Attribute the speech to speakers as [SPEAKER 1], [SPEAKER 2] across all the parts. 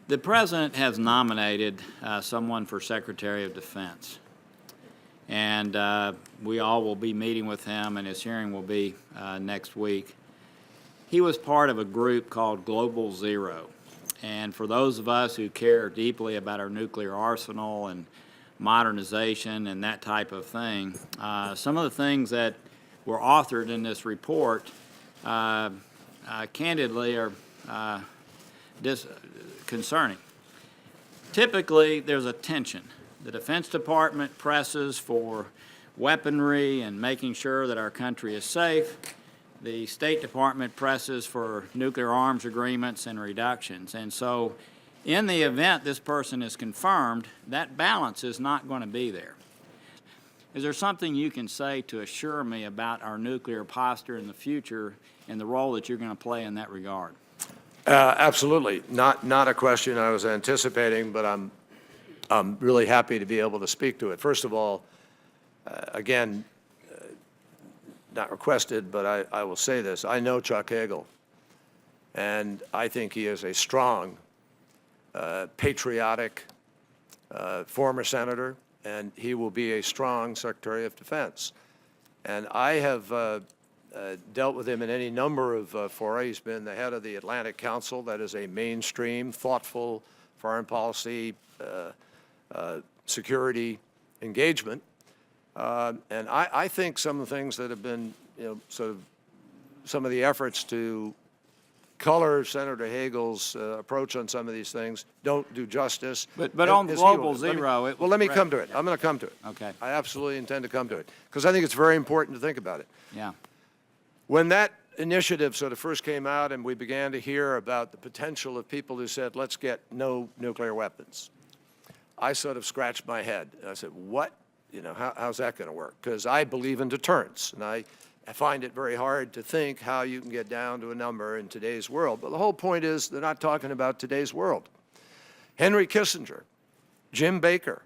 [SPEAKER 1] The President has nominated someone for Secretary of Defense, and we all will be meeting with him, and his hearing will be next week. He was part of a group called Global Zero, and for those of us who care deeply about our nuclear arsenal and modernization and that type of thing, some of the things that were authored in this report candidly are concerning. Typically, there's a tension. The Defense Department presses for weaponry and making sure that our country is safe. The State Department presses for nuclear arms agreements and reductions. And so, in the event this person is confirmed, that balance is not going to be there. Is there something you can say to assure me about our nuclear posture in the future and the role that you're going to play in that regard?
[SPEAKER 2] Absolutely. Not a question I was anticipating, but I'm really happy to be able to speak to it. First of all, again, not requested, but I will say this. I know Chuck Hagel, and I think he is a strong, patriotic former senator, and he will be a strong Secretary of Defense. And I have dealt with him in any number of fora. He's been the head of the Atlantic Council. That is a mainstream, thoughtful foreign policy, security engagement. And I think some of the things that have been, sort of some of the efforts to color Senator Hagel's approach on some of these things don't do justice.
[SPEAKER 1] But on Global Zero,
[SPEAKER 2] let me come to it. I'm going to come to it.
[SPEAKER 1] Okay.
[SPEAKER 2] I absolutely intend to come to it because I think it's very important to think about it.
[SPEAKER 1] Yeah.
[SPEAKER 2] When that initiative sort of first came out and we began to hear about the potential of people who said, let's get no nuclear weapons, I sort of scratched my head. And I said, what? How's that going to work? Because I believe in deterrence, and I find it very hard to think how you can get down to a number in today's world. But the whole point is they're not talking about today's world. Henry Kissinger, Jim Baker,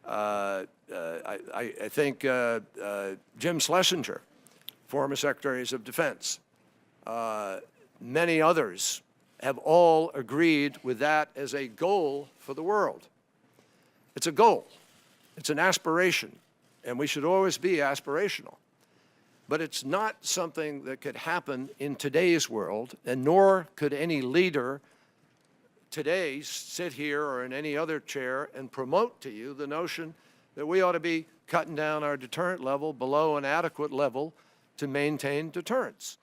[SPEAKER 2] I think Jim Schlesinger, former Secretaries of Defense, many others have all agreed with that as a goal for the world. It's a goal. It's an aspiration, and we should always be aspirational. But it's not something that could happen in today's world, and nor could any leader today sit here or in any other chair and promote to you the notion that we ought to be cutting down our deterrent level below an adequate level to maintain deterrence.